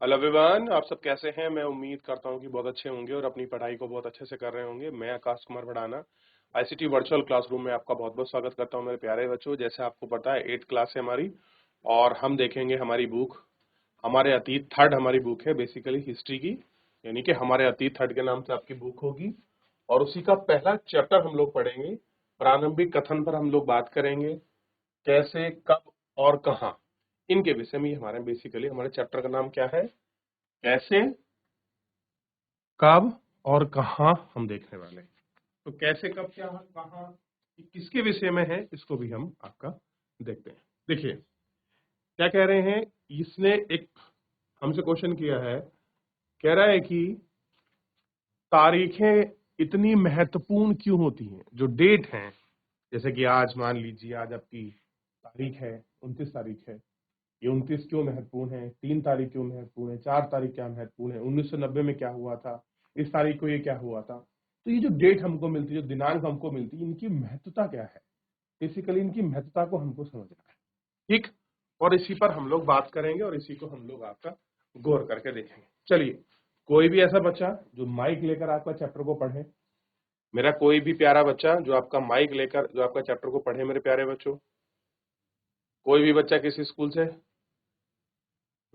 Hello everyone, आप सब कैसे हैं। मैं उम्मीद करता हूं कि बहुत अच्छे होंगे और अपनी पढ़ाई को बहुत अच्छे से कर रहे होंगे। मैं Akash Kumar Bhadana ICT virtual classroom में आपका बहुत बहुत स्वागत करता हूं मेरे प्यारे बच्चों। जैसे आपको पता है 8th क्लास है हमारी और हम देखेंगे हमारी बुक हमारे अतीत थर्ड हमारी बुक है बेसिकली हिस्ट्री की, यानी कि हमारे अतीत थर्ड के नाम से आपकी बुक होगी और उसी का पहला चैप्टर हम लोग पढ़ेंगे। प्रारंभिक कथन पर हम लोग बात करेंगे, कैसे, कब और कहाँ, इनके विषय में हमारे बेसिकली हमारे चैप्टर का नाम क्या है, कैसे, कब और कहाँ हम देखने वाले हैं। तो कैसे, कब, क्या, कहाँ, किसके विषय में है, इसको भी हम आपका देखते हैं। देखिए क्या कह रहे हैं, इसने एक हमसे क्वेश्चन किया है, कह रहा है कि तारीखें इतनी महत्वपूर्ण क्यों होती हैं। जो डेट है, जैसे कि आज मान लीजिए आज आपकी तारीख है 29 तारीख है, ये 29 क्यों महत्वपूर्ण है, 3 तारीख क्यों महत्वपूर्ण है, 4 तारीख क्या महत्वपूर्ण है, 1990 में क्या हुआ था, इस तारीख को ये क्या हुआ था। तो ये जो डेट हमको मिलती है, जो दिनांक हमको मिलती है, इनकी महत्वता क्या है, बेसिकली इनकी महत्वता को हमको समझना है। ठीक, और इसी पर हम लोग बात करेंगे और इसी को हम लोग आपका गौर करके देखेंगे। चलिए, कोई भी ऐसा बच्चा जो माइक लेकर आपका चैप्टर को पढ़े, मेरा कोई भी प्यारा बच्चा जो आपका माइक लेकर जो आपका चैप्टर को पढ़े, मेरे प्यारे बच्चों, कोई भी बच्चा किसी स्कूल से,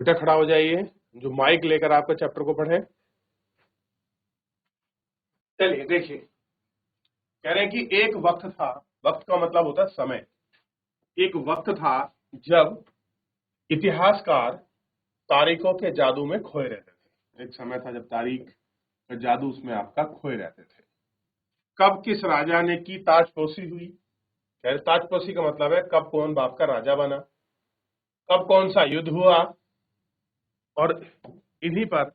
बेटा खड़ा हो जाइए जो माइक लेकर आपका चैप्टर को पढ़े। चलिए देखिए, कह रहे हैं कि एक वक्त था, वक्त का मतलब होता है समय। एक वक्त था जब इतिहासकार तारीखों के जादू में खोए रहते थे। एक समय था जब तारीख का जादू उसमें आपका खोए रहते थे। कब किस राजा ने की ताजपोशी हुई, कह रहे ताजपोशी का मतलब है कब कौन बाप का राजा बना, कब कौन सा युद्ध हुआ, और इन्हीं पर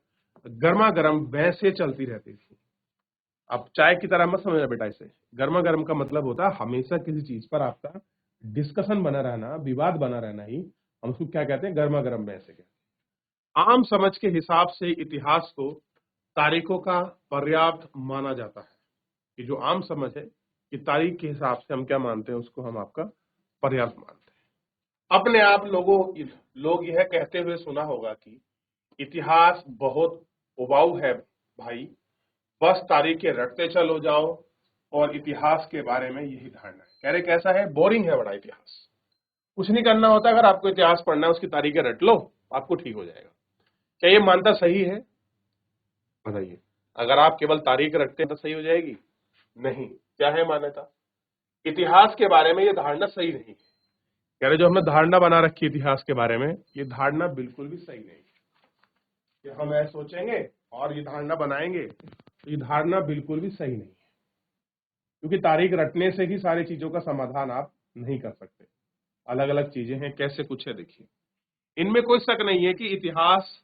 गर्मा गर्म बहसें चलती रहती थी। अब चाय की तरह मत समझना बेटा इसे। गर्मा गर्म का मतलब होता है हमेशा किसी चीज पर आपका डिस्कशन बना रहना, विवाद बना रहना ही हम उसको क्या कहते हैं, गर्मा गर्म बहसें कहते हैं। आम समझ के हिसाब से इतिहास को तारीखों का पर्याप्त माना जाता है। कि जो आम समझ है कि तारीख के हिसाब से हम क्या मानते हैं, उसको हम आपका पर्याप्त मानते हैं। अपने आप लोग यह कहते हुए सुना होगा कि इतिहास बहुत उबाऊ है भाई, बस तारीखें रटते चलो जाओ और इतिहास के बारे में यही धारणा है। कह रहे कैसा है, बोरिंग है बड़ा इतिहास, कुछ नहीं करना होता। अगर आपको इतिहास पढ़ना है उसकी तारीखें रट लो, आपको ठीक हो जाएगा। क्या ये मानता सही है, बताइए। अगर आप केवल तारीख रखते हैं तो सही हो जाएगी? नहीं। क्या है मान्यता, इतिहास के बारे में ये धारणा सही नहीं है। कह रहे जो हमने धारणा बना रखी है इतिहास के बारे में, ये धारणा बिल्कुल भी सही नहीं है। कि हम ऐसा सोचेंगे और ये धारणा बनाएंगे, तो ये धारणा बिल्कुल भी सही नहीं है। क्योंकि तारीख रटने से ही सारी चीजों का समाधान आप नहीं कर सकते। अलग अलग चीजें हैं, कैसे कुछ है देखिए। इनमें कोई शक नहीं है कि इतिहास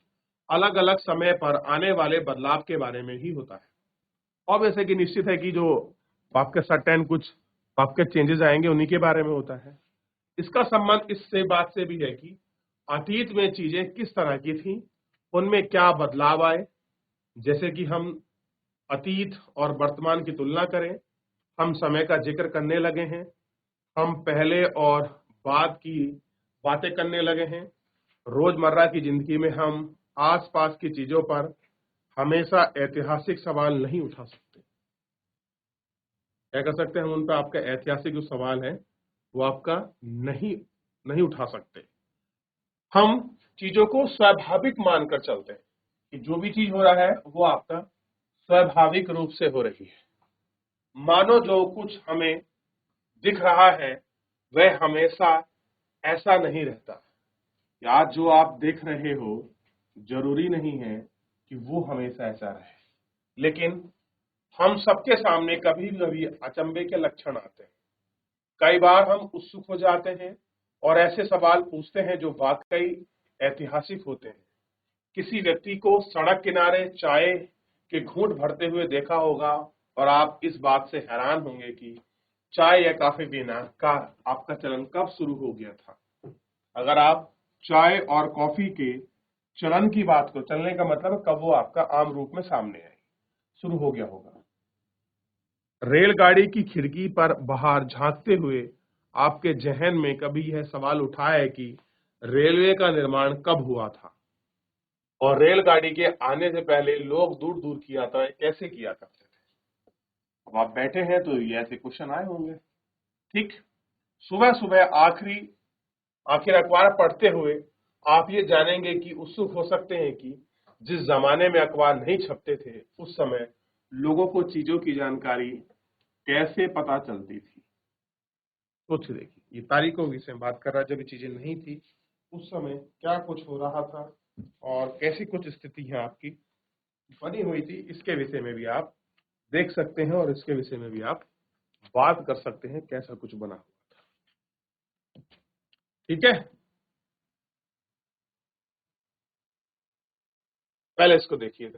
अलग अलग समय पर आने वाले बदलाव के बारे में ही होता है। और वैसे कि निश्चित है कि जो आपके सर्टेन कुछ आपके चेंजेस आएंगे उन्हीं के बारे में होता है। इसका संबंध इससे बात से भी है कि अतीत में चीजें किस तरह की थी, उनमें क्या बदलाव आए। जैसे कि हम अतीत और वर्तमान की तुलना करें, हम समय का जिक्र करने लगे हैं, हम पहले और बाद की बातें करने लगे हैं। रोजमर्रा की जिंदगी में हम आसपास की चीजों पर हमेशा ऐतिहासिक सवाल नहीं उठा सकते। क्या कर सकते हैं हम उन पर, आपका ऐतिहासिक जो सवाल है वो आपका नहीं नहीं उठा सकते। हम चीजों को स्वाभाविक मानकर चलते हैं कि जो भी चीज हो रहा है वो आपका स्वाभाविक रूप से हो रही है। मानो जो कुछ हमें दिख रहा है वह हमेशा ऐसा नहीं रहता। या जो आप देख रहे हो जरूरी नहीं है कि वो हमेशा ऐसा रहे। लेकिन हम सबके सामने कभी कभी अचंभे के लक्षण आते हैं। कई बार हम उत्सुक हो जाते हैं और ऐसे सवाल पूछते हैं जो वाकई ऐतिहासिक होते हैं। किसी व्यक्ति को सड़क किनारे चाय के घूंट भरते हुए देखा होगा और आप इस बात से हैरान होंगे कि चाय या कॉफी पीना का आपका चलन कब शुरू हो गया था। अगर आप चाय और कॉफी के चलन की बात को, चलने का मतलब कब वो आपका आम रूप में सामने आई, शुरू हो गया होगा। रेलगाड़ी की खिड़की पर बाहर झांकते हुए आपके जहन में कभी यह सवाल उठा है कि रेलवे का निर्माण कब हुआ था। और रेलगाड़ी के आने से पहले लोग दूर दूर की यात्राएं कैसे किया करते थे। अब आप बैठे हैं तो ये ऐसे क्वेश्चन आए होंगे। ठीक, सुबह सुबह आखिर अखबार पढ़ते हुए आप ये जानेंगे कि उत्सुक हो सकते हैं कि जिस जमाने में अखबार नहीं छपते थे उस समय लोगों को चीजों की जानकारी कैसे पता चलती थी। सोच देखिए, ये तारीखों की से बात कर रहा है, जब ये चीजें नहीं थी उस समय क्या कुछ हो रहा था और कैसी कुछ स्थितियां आपकी बनी हुई थी, इसके विषय में भी आप देख सकते हैं और इसके विषय में भी आप बात कर सकते हैं कैसा कुछ बना हुआ था। ठीक है, पहले इसको देखिए।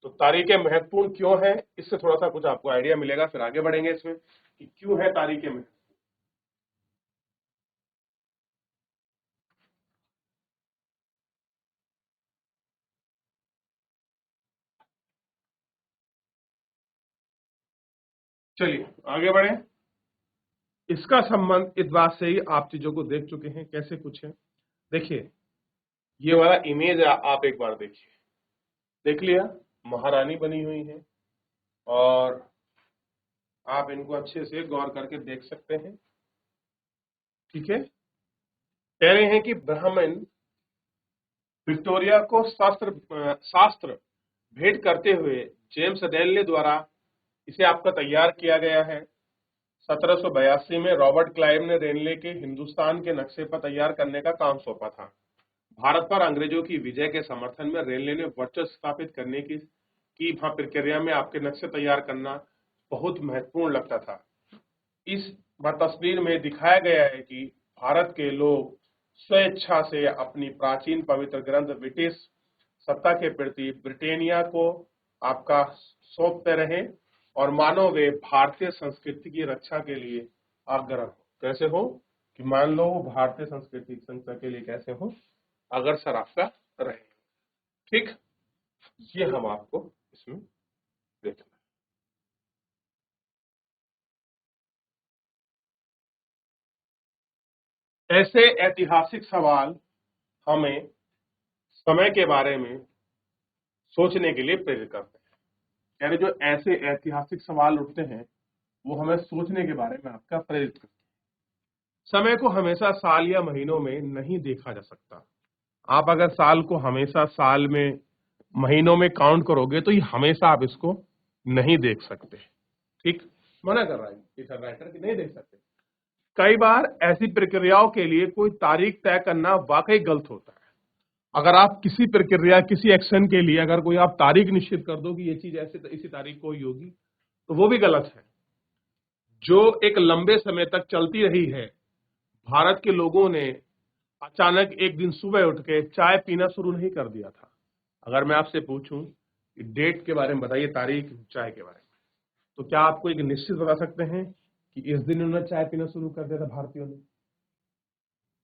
तो तारीखें महत्वपूर्ण क्यों है, इससे थोड़ा सा कुछ आपको आइडिया मिलेगा, फिर आगे बढ़ेंगे इसमें कि क्यों है तारीखें महत्वपूर्ण। चलिए आगे बढ़े। इसका संबंध इस बात से ही आप चीजों को देख चुके हैं कैसे कुछ है। देखिए, ये वाला इमेज आप एक बार देखिए, देख लिया, महारानी बनी हुई है और आप इनको अच्छे से गौर करके देख सकते हैं। ठीक है, कह रहे हैं कि ब्राह्मण विक्टोरिया को शास्त्र भेंट करते हुए जेम्स डेनले द्वारा इसे आपका तैयार किया गया है। 1782 में रॉबर्ट क्लाइव ने रेनले के हिंदुस्तान के नक्शे पर तैयार करने का काम सौंपा था। भारत पर अंग्रेजों की विजय के समर्थन में रेनले ने वर्चस्व स्थापित करने की प्रक्रिया में आपके नक्शे तैयार करना बहुत महत्वपूर्ण लगता था। इस तस्वीर में दिखाया गया है कि भारत के लोग स्वेच्छा से अपनी प्राचीन पवित्र ग्रंथ ब्रिटिश सत्ता के प्रति ब्रिटेनिया को आपका सौंपते रहे और मानो वे भारतीय संस्कृति की रक्षा के लिए अग्रसर हो। कैसे हो कि मान लो भारतीय संस्कृति की रक्षा के लिए कैसे हो, अग्रसर आपका रहे। ठीक, ये हम आपको इसमें देखना। ऐसे ऐतिहासिक सवाल हमें समय के बारे में सोचने के लिए प्रेरित करते हैं। यानी जो ऐसे ऐतिहासिक सवाल उठते हैं वो हमें सोचने के बारे में आपका प्रेरित करते हैं। समय को हमेशा साल या महीनों में नहीं देखा जा सकता। आप अगर साल को हमेशा साल में महीनों में काउंट करोगे तो ये हमेशा आप इसको नहीं देख सकते। ठीक, मना कर रहा है राइटर कि नहीं देख सकते। कई बार ऐसी प्रक्रियाओं के लिए कोई तारीख तय करना वाकई गलत होता है। अगर आप किसी प्रक्रिया किसी एक्शन के लिए अगर कोई आप तारीख निश्चित कर दो कि ये चीज ऐसे इसी तारीख को ही होगी तो वो भी गलत है। जो एक लंबे समय तक चलती रही है, भारत के लोगों ने अचानक एक दिन सुबह उठ के चाय पीना शुरू नहीं कर दिया था। अगर मैं आपसे पूछूं कि डेट के बारे में बताइए, तारीख चाय के बारे में, तो क्या आपको एक निश्चित बता सकते हैं कि इस दिन उन्होंने चाय पीना शुरू कर दिया था भारतीयों ने?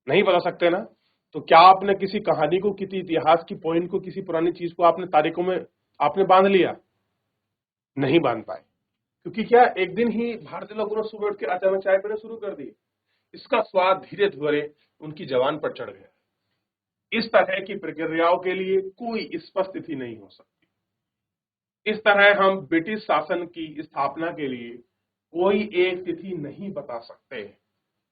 नहीं बता सकते ना। तो क्या आपने किसी कहानी को, किसी इतिहास की पॉइंट को, किसी पुरानी चीज को आपने तारीखों में आपने बांध लिया? नहीं बांध पाए, क्योंकि क्या एक दिन ही भारतीय लोगों ने सुबह उठ के अचानक चाय पीना शुरू कर दी। इसका स्वाद धीरे धीरे उनकी जबान पर चढ़ गया। इस तरह की प्रक्रियाओं के लिए कोई स्पष्ट तिथि नहीं हो सकती। इस तरह हम ब्रिटिश शासन की स्थापना के लिए कोई एक तिथि नहीं बता सकते।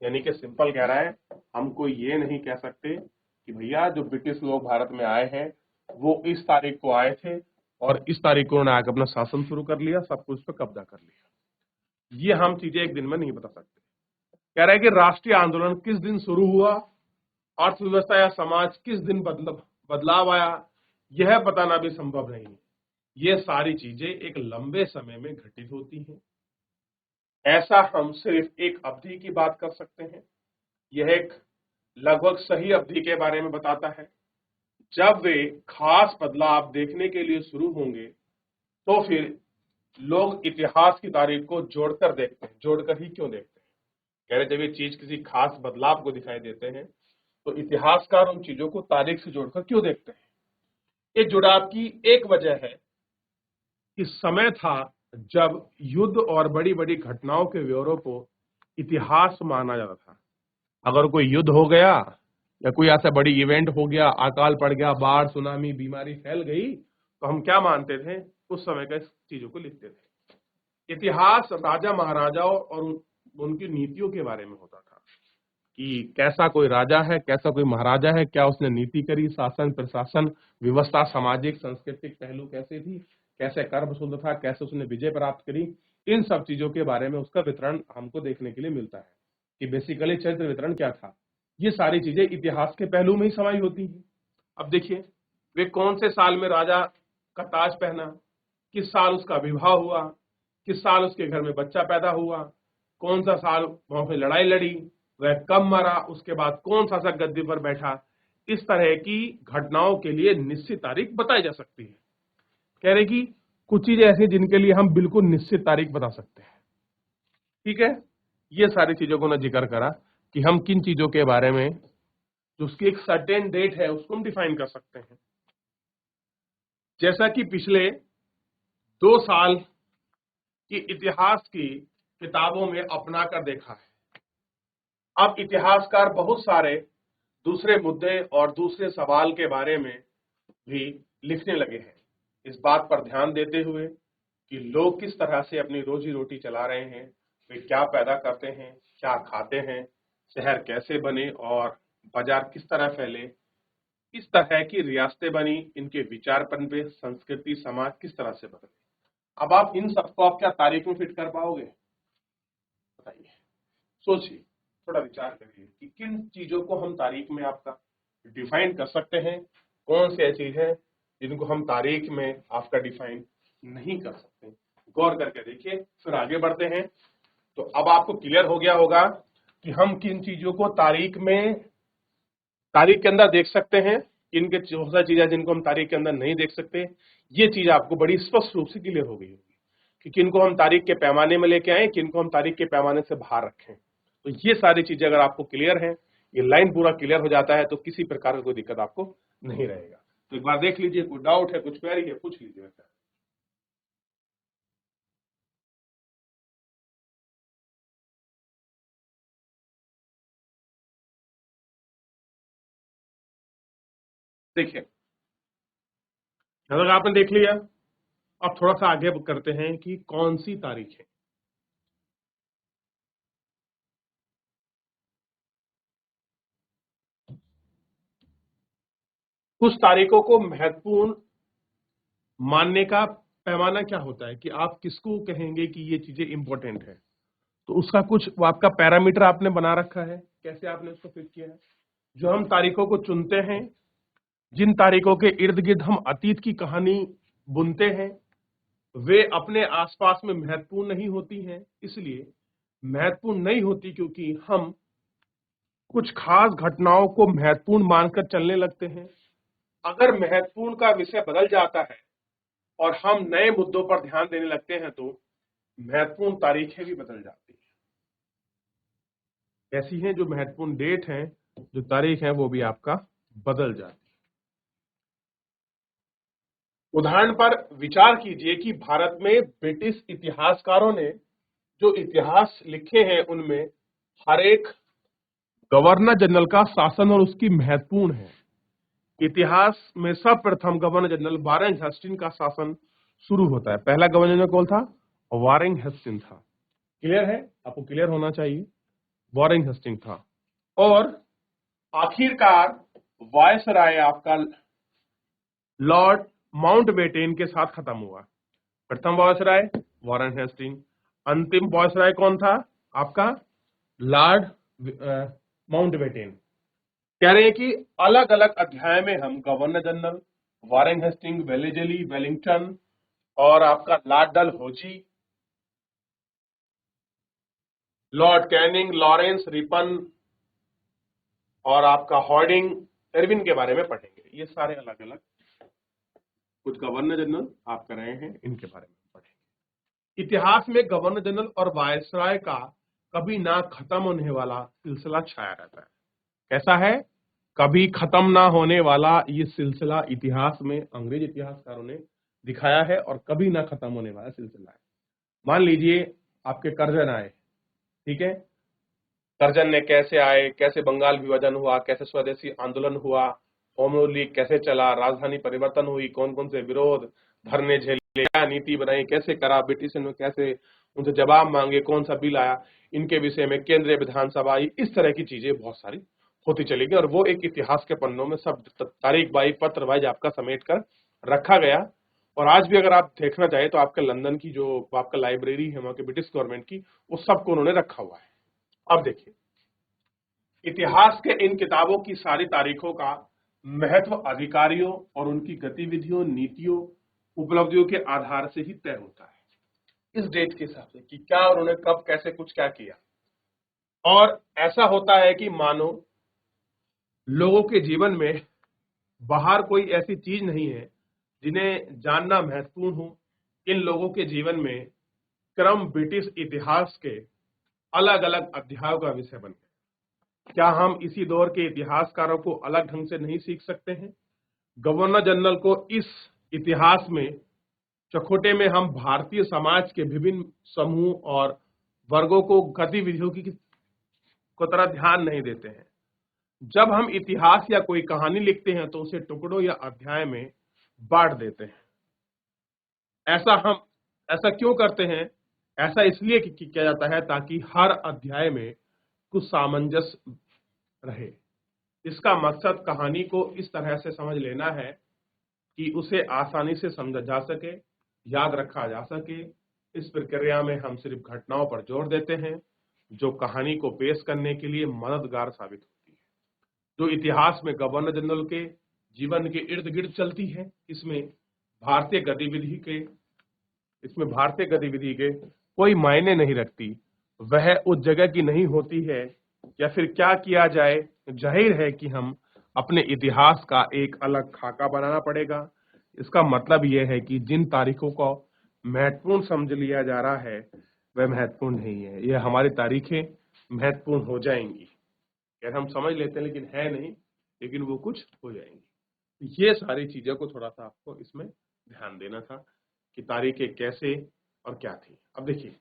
यानी कि सिंपल कह रहा है, हमको ये नहीं कह सकते कि भैया जो ब्रिटिश लोग भारत में आए हैं वो इस तारीख को आए थे और इस तारीख को उन्होंने आकर अपना शासन शुरू कर लिया, सब कुछ पे कब्जा कर लिया। ये हम चीजें एक दिन में नहीं बता सकते। कह रहा है कि राष्ट्रीय आंदोलन किस दिन शुरू हुआ, अर्थव्यवस्था या समाज किस दिन बदलाव आया, यह बताना भी संभव नहीं है। ये सारी चीजें एक लंबे समय में घटित होती हैं। ऐसा हम सिर्फ एक अवधि की बात कर सकते हैं। यह एक लगभग सही अवधि के बारे में बताता है। जब वे खास बदलाव देखने के लिए शुरू होंगे तो फिर लोग इतिहास की तारीख को जोड़कर देखते हैं। जोड़कर ही क्यों देखते हैं? कह रहे जब ये चीज किसी खास बदलाव को दिखाई देते हैं तो इतिहासकार उन चीजों को तारीख से जोड़कर क्यों देखते हैं? ये जुड़ाव की एक वजह है कि समय था जब युद्ध और बड़ी बड़ी घटनाओं के ब्यौरों को इतिहास माना जाता था। अगर कोई युद्ध हो गया या कोई ऐसा बड़ी इवेंट हो गया, अकाल पड़ गया, बाढ़, सुनामी, बीमारी फैल गई, तो हम क्या मानते थे, उस समय का चीजों को लिखते थे। इतिहास राजा महाराजाओं और उनकी नीतियों के बारे में होता था कि कैसा कोई राजा है, कैसा कोई महाराजा है, क्या उसने नीति करी, शासन प्रशासन व्यवस्था, सामाजिक सांस्कृतिक पहलू कैसे थी, कैसे कर वसूलता था, कैसे उसने विजय प्राप्त करी, इन सब चीजों के बारे में उसका वितरण हमको देखने के लिए मिलता है कि बेसिकली चरित्र वितरण क्या था। ये सारी चीजें इतिहास के पहलू में ही समाई होती हैं। अब देखिए, वे कौन से साल में राजा का ताज पहना, किस साल उसका विवाह हुआ, किस साल उसके घर में बच्चा पैदा हुआ, कौन सा साल वहां पे लड़ाई लड़ी, वह कब मरा, उसके बाद कौन सा गद्दी पर बैठा, इस तरह की घटनाओं के लिए निश्चित तारीख बताई जा सकती है। कह रहे कि कुछ चीजें ऐसी जिनके लिए हम बिल्कुल निश्चित तारीख बता सकते हैं। ठीक है, ये सारी चीजों को ना जिक्र करा कि हम किन चीजों के बारे में जो उसकी एक सर्टेन डेट है उसको हम डिफाइन कर सकते हैं। जैसा कि पिछले 2 साल की इतिहास की किताबों में अपना कर देखा है, अब इतिहासकार बहुत सारे दूसरे मुद्दे और दूसरे सवाल के बारे में भी लिखने लगे हैं, इस बात पर ध्यान देते हुए कि लोग किस तरह से अपनी रोजी रोटी चला रहे हैं, वे क्या पैदा करते हैं, क्या खाते हैं, शहर कैसे बने और बाजार किस तरह फैले, किस तरह की रियासतें बनी, इनके विचार पनपे, संस्कृति समाज किस तरह से बदले। अब आप इन सबको आप क्या तारीख में फिट कर पाओगे, बताइए, सोचिए, थोड़ा विचार करिए कि किन चीजों को हम तारीख में आपका डिफाइन कर सकते हैं, कौन सी चीज है जिनको हम तारीख में आपका डिफाइन नहीं कर सकते। गौर करके देखिए, फिर आगे बढ़ते हैं। तो अब आपको क्लियर हो गया होगा कि हम किन चीजों को तारीख के अंदर देख सकते हैं, किनके बहुत सारी चीजें जिनको हम तारीख के अंदर नहीं देख सकते। ये चीज आपको बड़ी स्पष्ट रूप से क्लियर हो गई होगी कि किनको हम तारीख के पैमाने में लेके आए, किनको हम तारीख के पैमाने से बाहर रखें। तो ये सारी चीजें अगर आपको क्लियर है, ये लाइन पूरा क्लियर हो जाता है, तो किसी प्रकार की कोई दिक्कत आपको नहीं रहेगा। तो एक बार देख लीजिए, कोई डाउट है, कुछ क्वेरी है, पूछ लीजिए। देखिए, अगर आपने देख लिया, अब थोड़ा सा आगे करते हैं कि कौन सी तारीख है। कुछ तारीखों को महत्वपूर्ण मानने का पैमाना क्या होता है कि आप किसको कहेंगे कि ये चीजें इंपॉर्टेंट है, तो उसका कुछ वो आपका पैरामीटर आपने बना रखा है, कैसे आपने उसको फिट किया है। जो हम तारीखों को चुनते हैं, जिन तारीखों के इर्द गिर्द हम अतीत की कहानी बुनते हैं, वे अपने आसपास में महत्वपूर्ण नहीं होती हैं। इसलिए महत्वपूर्ण नहीं होती क्योंकि हम कुछ खास घटनाओं को महत्वपूर्ण मानकर चलने लगते हैं। अगर महत्वपूर्ण का विषय बदल जाता है और हम नए मुद्दों पर ध्यान देने लगते हैं, तो महत्वपूर्ण तारीखें भी बदल जाती हैं। ऐसी हैं जो महत्वपूर्ण डेट हैं, जो तारीख है वो भी आपका बदल जाती है। उदाहरण पर विचार कीजिए कि भारत में ब्रिटिश इतिहासकारों ने जो इतिहास लिखे हैं, उनमें हर एक गवर्नर जनरल का शासन और उसकी महत्वपूर्ण है। इतिहास में सर्वप्रथम गवर्नर जनरल वारेन हेस्टिंग का शासन शुरू होता है। पहला गवर्नर जनरल कौन था? वारेन हेस्टिंग था। क्लियर है? आपको क्लियर होना चाहिए, वारेन हेस्टिंग था। और आखिरकार वायसराय आपका लॉर्ड माउंटबेटन के साथ खत्म हुआ। प्रथम वायसराय वारेन हेस्टिंग, अंतिम वायसराय कौन था? आपका लॉर्ड माउंटबेटन। कह रहे हैं कि अलग अलग अध्याय में हम governor general, Warren Hasting, Wellesley, Wellington और आपका Lord Dalhousie, Lord Canning, Lawrence, Ripon और आपका हॉर्डिंग, इरविन के बारे में पढ़ेंगे। ये सारे अलग अलग कुछ गवर्नर जनरल आप कर रहे हैं, इनके बारे में पढ़ेंगे। इतिहास में गवर्नर जनरल और वायसराय का कभी ना खत्म होने वाला सिलसिला छाया रहता है। कैसा है? कभी खत्म ना होने वाला ये सिलसिला इतिहास में अंग्रेज इतिहासकारों ने दिखाया है, और कभी ना खत्म होने वाला सिलसिला है। मान लीजिए आपके कर्जन आए, ठीक है, कर्जन ने कैसे आए, कैसे बंगाल विभाजन हुआ, कैसे स्वदेशी आंदोलन हुआ, होमो लीग कैसे चला, राजधानी परिवर्तन हुई, कौन कौन से विरोध धरने झेले, क्या नीति बनाई, कैसे करा, ब्रिटिश ने कैसे उनसे जवाब मांगे, कौन सा बिल आया, इनके विषय में केंद्रीय विधानसभा, इस तरह की चीजें बहुत सारी होती चलेगी। और वो एक इतिहास के पन्नों में सब तारीख वाइज पत्र वाइज आपका समेट कर रखा गया। और आज भी अगर आप देखना चाहें तो आपके लंदन की जो आपका लाइब्रेरी है वहां के ब्रिटिश गवर्नमेंट की, उस सबको उन्होंने रखा हुआ है। अब देखिए, इतिहास के इन किताबों की सारी तारीखों का महत्व अधिकारियों और उनकी गतिविधियों, नीतियों, उपलब्धियों के आधार से ही तय होता है, इस डेट के हिसाब से कि क्या उन्होंने कब कैसे कुछ क्या किया। और ऐसा होता है कि मानो लोगों के जीवन में बाहर कोई ऐसी चीज नहीं है जिन्हें जानना महत्वपूर्ण हो। इन लोगों के जीवन में क्रम ब्रिटिश इतिहास के अलग अलग अध्यायों का विषय बन गया। क्या हम इसी दौर के इतिहासकारों को अलग ढंग से नहीं सीख सकते हैं? गवर्नर जनरल को इस इतिहास में चखोटे में हम भारतीय समाज के विभिन्न समूह और वर्गों को गतिविधियों की तरह ध्यान नहीं देते हैं। जब हम इतिहास या कोई कहानी लिखते हैं तो उसे टुकड़ों या अध्याय में बांट देते हैं। ऐसा क्यों करते हैं? ऐसा इसलिए किया जाता है ताकि हर अध्याय में कुछ सामंजस्य रहे। इसका मकसद कहानी को इस तरह से समझ लेना है कि उसे आसानी से समझा जा सके, याद रखा जा सके। इस प्रक्रिया में हम सिर्फ घटनाओं पर जोर देते हैं जो कहानी को पेश करने के लिए मददगार साबित होती है, जो इतिहास में गवर्नर जनरल के जीवन के इर्द गिर्द चलती है। इसमें भारतीय गतिविधि के कोई मायने नहीं रखती, वह उस जगह की नहीं होती है या फिर क्या किया जाए। जाहिर है कि हम अपने इतिहास का एक अलग खाका बनाना पड़ेगा। इसका मतलब यह है कि जिन तारीखों को महत्वपूर्ण समझ लिया जा रहा है वह महत्वपूर्ण नहीं है। यह हमारी तारीखें महत्वपूर्ण हो जाएंगी, यार हम समझ लेते हैं लेकिन है नहीं, लेकिन वो कुछ हो जाएंगी। ये सारी चीजों को थोड़ा सा आपको इसमें ध्यान देना था कि तारीखें कैसे और क्या थी। अब देखिए,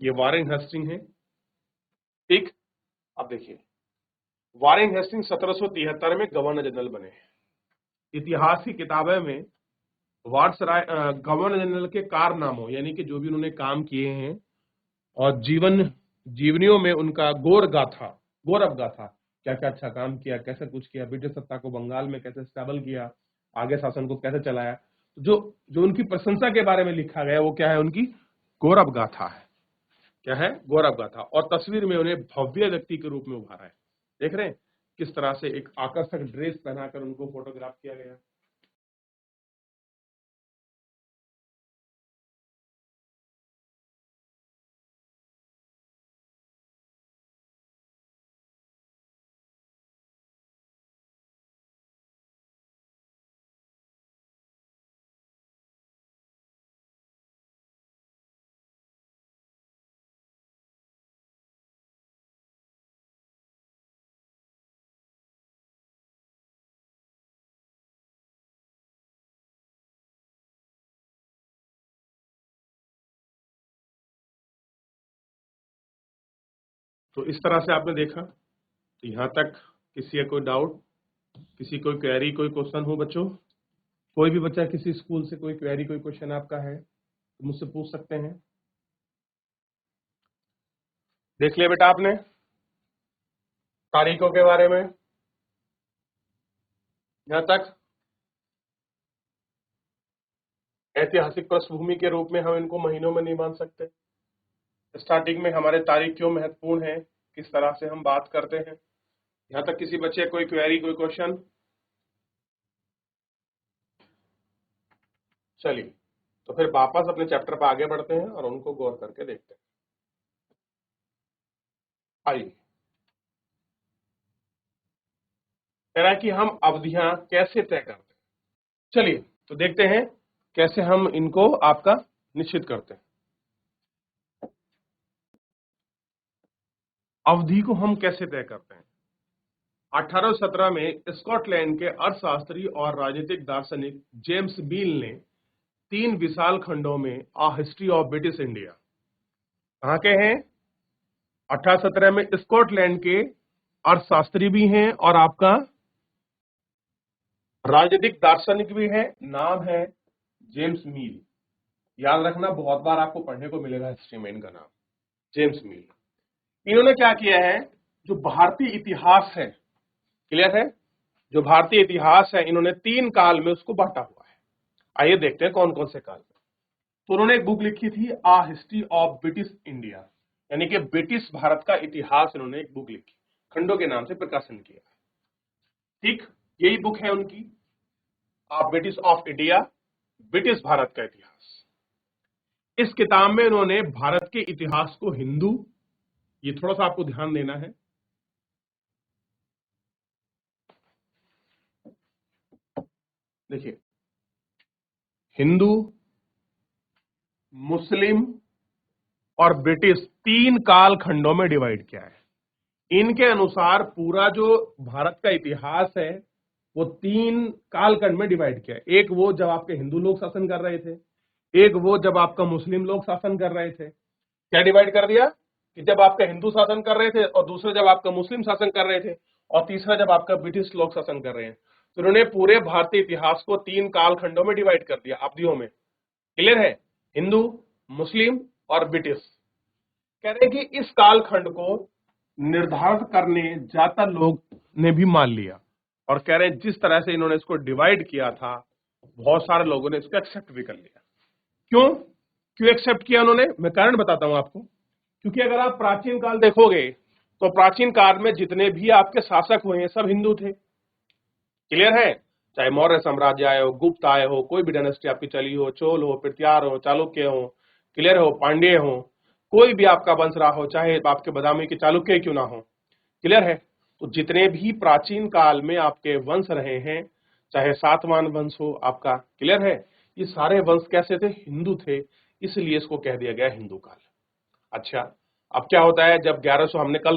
ये वारेन हेस्टिंग है, ठीक। अब देखिए, वारेन हेस्टिंग 1773 में गवर्नर जनरल बने। इतिहास की किताबें में वायसराय गवर्नर जनरल के कारनामों यानी कि जो भी उन्होंने काम किए हैं और जीवनियों में उनका गौरव गाथा, क्या क्या अच्छा काम किया, कैसे कुछ किया, ब्रिटिश सत्ता को बंगाल में कैसे स्टेबल किया, आगे शासन को कैसे चलाया, जो उनकी प्रशंसा के बारे में लिखा गया वो क्या है, उनकी गौरव गाथा है। क्या है? गौरव गाथा। और तस्वीर में उन्हें भव्य व्यक्ति के रूप में उभारा है। देख रहे हैं किस तरह से एक आकर्षक ड्रेस पहनाकर उनको फोटोग्राफ किया गया। तो इस तरह से आपने देखा। तो यहाँ तक किसी का कोई डाउट, किसी कोई क्वेरी, कोई क्वेश्चन हो बच्चों? कोई भी बच्चा किसी स्कूल से कोई क्वेरी, कोई क्वेश्चन आपका है तो मुझसे पूछ सकते हैं। देख लिया बेटा आपने तारीखों के बारे में यहाँ तक? ऐतिहासिक पृष्ठभूमि के रूप में हम इनको महीनों में नहीं मान सकते। स्टार्टिंग में हमारे तारीख क्यों महत्वपूर्ण है, किस तरह से हम बात करते हैं। यहाँ तक किसी बच्चे कोई क्वेरी, कोई क्वेश्चन? चलिए, तो फिर वापस अपने चैप्टर पर आगे बढ़ते हैं और उनको गौर करके देखते हैं। आइए, कह रहा है कि हम अवधियां कैसे तय करते हैं। चलिए तो देखते हैं कैसे हम इनको आपका निश्चित करते हैं। अवधि को हम कैसे तय करते हैं? 1817 में स्कॉटलैंड के अर्थशास्त्री और राजनीतिक दार्शनिक जेम्स बील ने 3 विशाल खंडों में a history of British India, कहाँ के हैं? 1817 में स्कॉटलैंड के अर्थशास्त्री भी हैं और आपका राजनीतिक दार्शनिक भी है, नाम है जेम्स मिल। याद रखना, बहुत बार आपको पढ़ने को मिलेगा हिस्ट्री में इनका नाम, जेम्स मिल। इन्होंने क्या किया है, जो भारतीय इतिहास है, क्लियर है, जो भारतीय इतिहास है इन्होंने 3 काल में उसको बांटा हुआ है। आइए देखते हैं कौन कौन से काल में। तो उन्होंने एक बुक लिखी थी, आ हिस्ट्री ऑफ ब्रिटिश इंडिया, यानी कि ब्रिटिश भारत का इतिहास। इन्होंने एक बुक लिखी, खंडों के नाम से प्रकाशन किया। ठीक, यही बुक है उनकी, आ ब्रिटिश ऑफ इंडिया, ब्रिटिश भारत का इतिहास। इस किताब में इन्होंने भारत के इतिहास को हिंदू, ये थोड़ा सा आपको ध्यान देना है, देखिए, हिंदू, मुस्लिम और ब्रिटिश 3 काल खंडों में डिवाइड किया है। इनके अनुसार पूरा जो भारत का इतिहास है वो 3 कालखंड में डिवाइड किया है। एक वो जब आपके हिंदू लोग शासन कर रहे थे, एक वो जब आपका मुस्लिम लोग शासन कर रहे थे। क्या डिवाइड कर दिया कि जब आपका हिंदू शासन कर रहे थे, और दूसरे जब आपका मुस्लिम शासन कर रहे थे, और तीसरा जब आपका ब्रिटिश लोग शासन कर रहे हैं। तो उन्होंने पूरे भारतीय इतिहास को 3 कालखंडों में डिवाइड कर दिया, अवधियों में। क्लियर है, हिंदू, मुस्लिम और ब्रिटिश। कह रहे हैं कि इस कालखंड को निर्धारित करने ज्यादातर लोग ने भी मान लिया, और कह रहे हैं जिस तरह से इन्होंने इसको डिवाइड किया था, बहुत सारे लोगों ने इसको एक्सेप्ट भी कर लिया। क्यों एक्सेप्ट किया उन्होंने, मैं कारण बताता हूं आपको। क्योंकि अगर आप प्राचीन काल देखोगे तो प्राचीन काल में जितने भी आपके शासक हुए हैं सब हिंदू थे। क्लियर है, चाहे मौर्य साम्राज्य आए हो, गुप्त आए हो, कोई भी डायनेस्टी आपकी चली हो, चोल हो, पृथ्वियार हो, चालुक्य हो, क्लियर हो, पांड्य हो, कोई भी आपका वंश रहा हो, चाहे आपके बादामी के चालुक्य क्यों ना हो। क्लियर है, तो जितने भी प्राचीन काल में आपके वंश रहे हैं, चाहे सातवाहन वंश हो आपका, क्लियर है, ये सारे वंश कैसे थे, हिंदू थे, इसलिए इसको कह दिया गया हिंदू काल। अच्छा, अब क्या होता है, जब 1100 हमने कल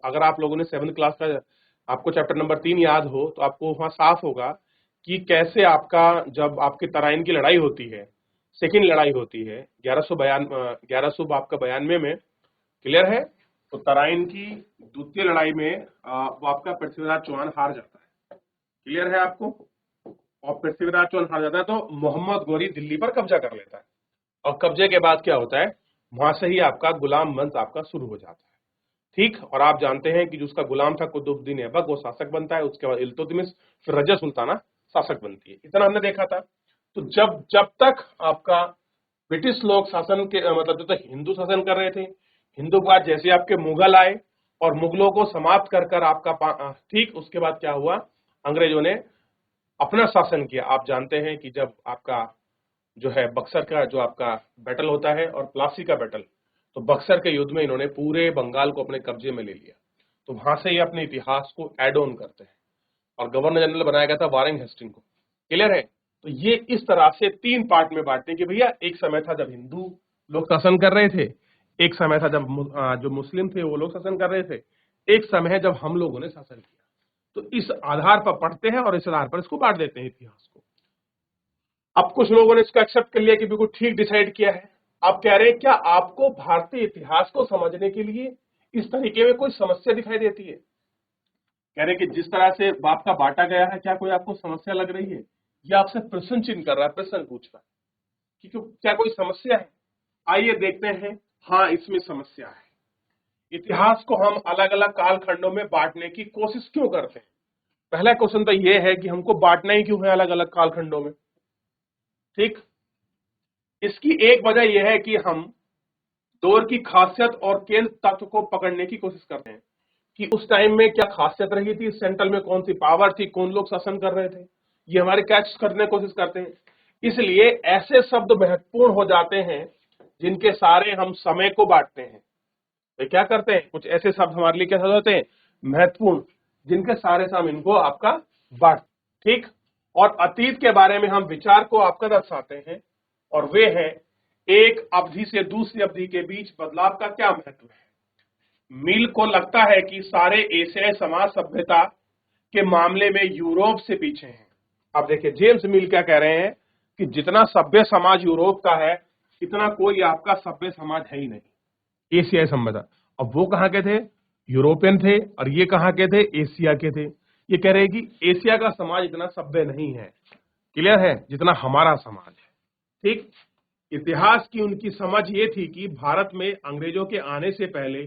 अगर आप लोगों ने 7th क्लास का आपको चैप्टर नंबर 3 याद हो तो आपको वहां साफ होगा कि कैसे आपका जब आपकी तराइन की लड़ाई होती है, सेकेंड लड़ाई होती है 1192 आपका 92 में, क्लियर है, तो तराइन की द्वितीय लड़ाई में वो आपका पृथ्वीराज चौहान हार जाता है। क्लियर है आपको, और पृथ्वीराज चौहान हार जाता है तो मोहम्मद गोरी दिल्ली पर कब्जा कर लेता है, और कब्जे के बाद क्या होता है, वहां से ही आपका गुलाम वंश आपका शुरू हो जाता है। ठीक, और आप जानते हैं कि जो उसका गुलाम था कुतुबुद्दीन ऐबक, वो शासक बनता है, उसके बाद इल्तुतमिश, फिर रजिया सुल्ताना शासक बनती है। इतना हमने देखा था। तो जब तक आपका ब्रिटिश लोग शासन के मतलब जब तक हिंदू शासन कर रहे थे, हिंदू के बाद जैसे आपके मुगल आए और मुगलों को समाप्त कर आपका ठीक, उसके बाद क्या हुआ, अंग्रेजों ने अपना शासन किया। आप जानते हैं कि जब आपका जो है बक्सर का जो आपका बैटल होता है और प्लासी का बैटल, तो बक्सर के युद्ध में इन्होंने पूरे बंगाल को अपने कब्जे में ले लिया। तो वहां से ही अपने इतिहास को एड ऑन करते हैं, और गवर्नर जनरल बनाया गया था वारेन हेस्टिंग को। क्लियर है, तो ये इस तरह से 3 पार्ट में बांटते हैं कि भैया एक समय था जब हिंदू लोग शासन कर रहे थे, एक समय था जब जो मुस्लिम थे वो लोग शासन कर रहे थे, एक समय है जब हम लोगों ने शासन किया। तो इस आधार पर पढ़ते हैं और इस आधार पर इसको बांट देते हैं इतिहास को। अब कुछ लोगों ने इसको एक्सेप्ट कर लिया कि बिल्कुल ठीक डिसाइड किया है। आप कह रहे हैं क्या आपको भारतीय इतिहास को समझने के लिए इस तरीके में कोई समस्या दिखाई देती है? कह रहे हैं कि जिस तरह से बाप का बांटा गया है, क्या कोई आपको समस्या लग रही है, या आपसे प्रश्न चिन्ह कर रहा है, प्रश्न पूछ रहा है कि क्या कोई समस्या है? आइए देखते हैं। हाँ, इसमें समस्या है। इतिहास को हम अलग अलग कालखंडों में बांटने की कोशिश क्यों करते हैं? पहला क्वेश्चन तो यह है कि हमको बांटना ही क्यों है अलग अलग कालखंडों में? ठीक, इसकी एक वजह यह है कि हम दौर की खासियत और केंद्र तत्व को पकड़ने की कोशिश करते हैं कि उस टाइम में क्या खासियत रही थी, सेंट्रल में कौन सी पावर थी, कौन लोग शासन कर रहे थे, ये हमारे कैच करने की कोशिश करते हैं। इसलिए ऐसे शब्द महत्वपूर्ण हो जाते हैं जिनके सारे हम समय को बांटते हैं। तो क्या करते हैं, कुछ ऐसे शब्द हमारे लिए कैसे होते हैं, महत्वपूर्ण, जिनके सारे हम इनको आपका बांट, ठीक, और अतीत के बारे में हम विचार को आपका दर्शाते हैं, और वे हैं एक अवधि से दूसरी अवधि के बीच बदलाव का क्या महत्व है। मिल को लगता है कि सारे एशियाई समाज सभ्यता के मामले में यूरोप से पीछे हैं। अब देखिए जेम्स मिल क्या कह रहे हैं कि जितना सभ्य समाज यूरोप का है, इतना कोई आपका सभ्य समाज है ही नहीं एशियाई सभ्यता। अब वो कहाँ के थे? यूरोपियन थे, और ये कहाँ के थे? एशिया के थे। ये कह रहे हैं कि एशिया का समाज इतना सभ्य नहीं है, क्लियर है, जितना हमारा समाज है। ठीक। इतिहास की उनकी समझ ये थी कि भारत में अंग्रेजों के आने से पहले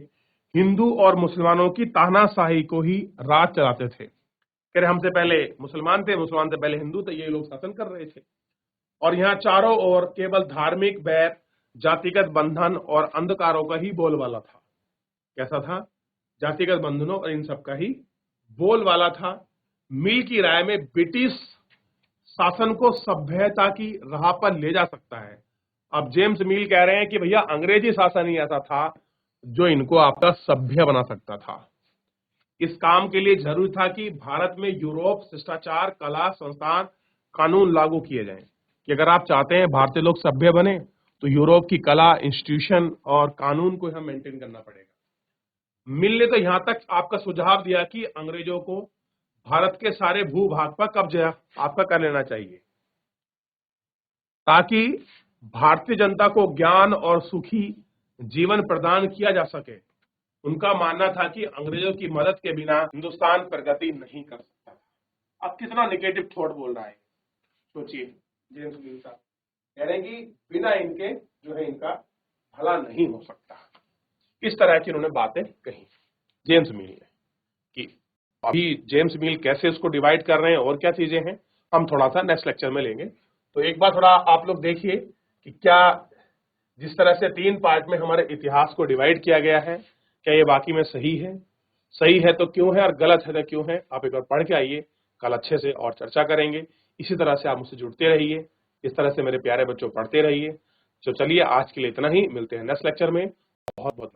हिंदू और मुसलमानों की तानाशाही को ही राज चलाते थे। कह रहे हमसे पहले मुसलमान थे, मुसलमान से पहले हिंदू थे, ये लोग शासन कर रहे थे। और यहाँ चारों ओर केवल धार्मिक बैर, जातिगत बंधन और अंधकारों का ही बोलबाला था। कैसा था? जातिगत बंधनों और इन सब का ही बोलबाला था। मिल की राय में ब्रिटिश शासन को सभ्यता की राह पर ले जा सकता है। अब जेम्स मिल कह रहे हैं कि भैया अंग्रेजी शासन ही ऐसा था जो इनको आपका सभ्य बना सकता था। इस काम के लिए जरूरी था कि भारत में यूरोप शिष्टाचार, कला, संस्थान, कानून लागू किए जाएं। कि अगर आप चाहते हैं भारतीय लोग सभ्य बने तो यूरोप की कला, इंस्टीट्यूशन और कानून को हमें मेंटेन करना पड़ेगा। मिल ने तो यहां तक आपका सुझाव दिया कि अंग्रेजों को भारत के सारे भूभाग पर कब्जा आपका कर लेना चाहिए, ताकि भारतीय जनता को ज्ञान और सुखी जीवन प्रदान किया जा सके। उनका मानना था कि अंग्रेजों की मदद के बिना हिंदुस्तान प्रगति नहीं कर सकता। अब कितना निगेटिव थॉट बोल रहा है, सोचिए। जेम्स मिल साहब कह रहे हैं कि बिना इनके जो है इनका भला नहीं हो सकता। इस तरह की उन्होंने बातें कही जेम्स मिल ने। कि अभी जेम्स मिल कैसे इसको डिवाइड कर रहे हैं और क्या चीजें हैं, हम थोड़ा सा नेक्स्ट लेक्चर में लेंगे। तो एक बार थोड़ा आप लोग देखिए कि क्या जिस तरह से 3 पार्ट में हमारे इतिहास को डिवाइड किया गया है, क्या ये बाकी में सही है? सही है तो क्यों है, और गलत है तो क्यों है? आप एक बार पढ़ के आइए, कल अच्छे से और चर्चा करेंगे। इसी तरह से आप मुझसे जुड़ते रहिए, इस तरह से मेरे प्यारे बच्चों पढ़ते रहिए। तो चलिए आज के लिए इतना ही, मिलते हैं नेक्स्ट लेक्चर में। बहुत बहुत